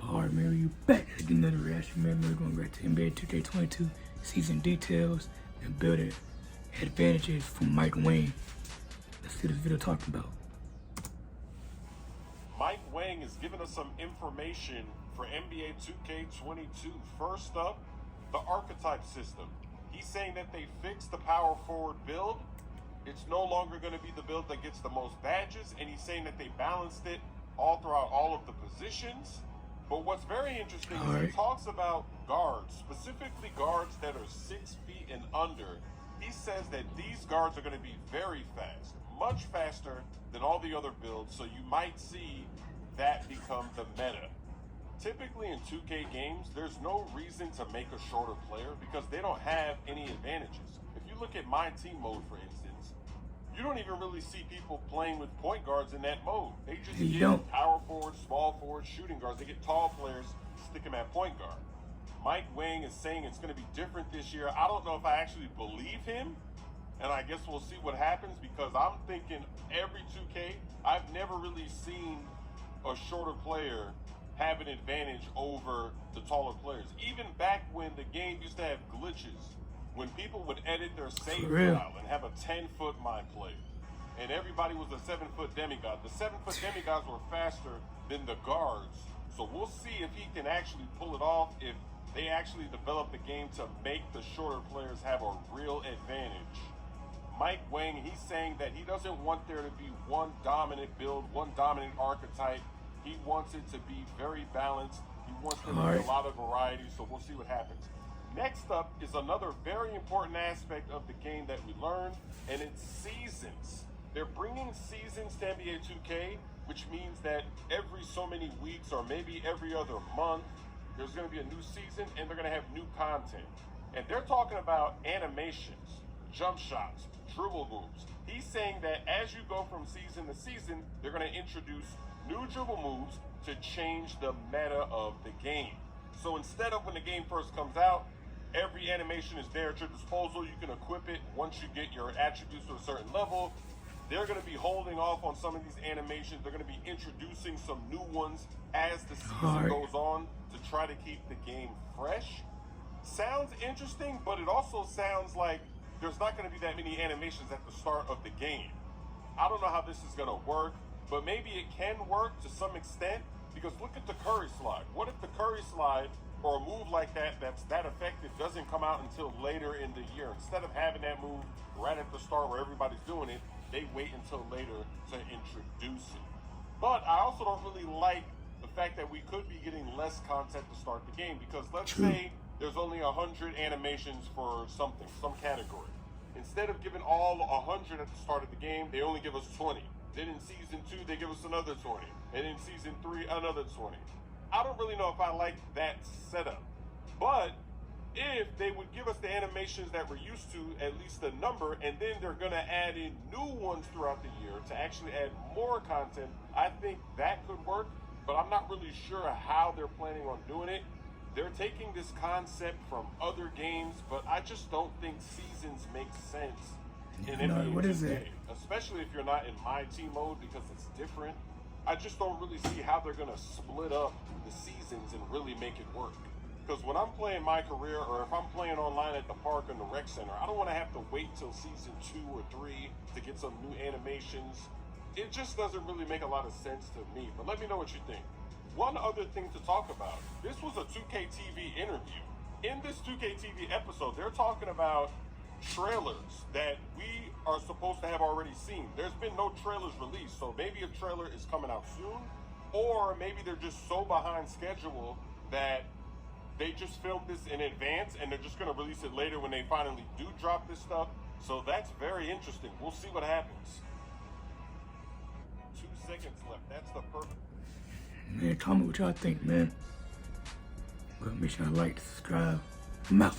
Alright, man, you back to another reaction, man. We're going back to NBA2K22 season details and building advantages from Wang. Let's see what this video talking about. Wang is giving us some information for NBA2K22. First up, the archetype system. He's saying that they fixed the power forward build. It's no longer going to be the build that gets the most badges, and he's saying that they balanced it all throughout all of the positions. But what's very interesting is he talks about guards, specifically guards that are 6 feet and under. He says that these guards are going to be very fast, much faster than all the other builds, so you might see that become the meta. Typically in 2K games, there's no reason to make a shorter player because they don't have any advantages. If you look at my team mode, for instance, you don't even really see people playing with point guards in that mode. They just get power forwards, small forwards, shooting guards. They get tall players, stick them at point guard. Wang is saying it's going to be different this year. I don't know if I actually believe him, and I guess we'll see what happens because I'm thinking every 2K, I've never really seen a shorter player have an advantage over the taller players. Even back when the game used to have glitches, when people would edit their save file and have a 10-foot my play, and everybody was a 7-foot demigod. The 7-foot demigods were faster than the guards. So we'll see if he can actually pull it off, if they actually develop the game to make the shorter players have a real advantage. Wang, he's saying that he doesn't want there to be one dominant build, one dominant archetype. He wants it to be very balanced. He wants there to be a lot of variety, so we'll see what happens. Next up is another very important aspect of the game that we learned, and it's seasons. They're bringing seasons to NBA 2K, which means that every so many weeks or maybe every other month, there's going to be a new season and they're going to have new content. And they're talking about animations, jump shots, dribble moves. He's saying that as you go from season to season, they're going to introduce new dribble moves to change the meta of the game. So instead of when the game first comes out, every animation is there at your disposal. You can equip it once you get your attributes to a certain level. They're going to be holding off on some of these animations. They're going to be introducing some new ones as the season goes on to try to keep the game fresh. Sounds interesting, but it also sounds like there's not going to be that many animations at the start of the game. I don't know how this is going to work, but maybe it can work to some extent, because look at the Curry slide. What if the Curry slide or a move like that that's that effective doesn't come out until later in the year? Instead of having that move right at the start where everybody's doing it, they wait until later to introduce it. But I also don't really like the fact that we could be getting less content to start the game, because let's say there's only 100 animations for something, some category. Instead of giving all 100 at the start of the game, they only give us 20. Then in season 2, they give us another 20. And in season 3, another 20. I don't really know if I like that setup. But if they would give us the animations that we're used to, at least a number, and then they're going to add in new ones throughout the year to actually add more content, I think that could work. But I'm not really sure how they're planning on doing it. They're taking this concept from other games, but I just don't think seasons make sense in NBA 2K, especially if you're not in my team mode, because it's different. I just don't really see how they're going to split up the seasons and really make it work. Because when I'm playing my career, or if I'm playing online at the park or the rec center, I don't want to have to wait till season 2 or 3 to get some new animations. It just doesn't really make a lot of sense to me. But let me know what you think. One other thing to talk about. This was a 2K TV interview. In this 2K TV episode, they're talking about trailers that we are supposed to have already seen. There's been no trailers released, so maybe a trailer is coming out soon, or maybe they're just so behind schedule that they just filmed this in advance and they're just going to release it later when they finally do drop this stuff. So that's very interesting. We'll see what happens. 2 seconds left. That's the perfect. Man, tell me what y'all think, man. But make sure to like, subscribe. I'm out.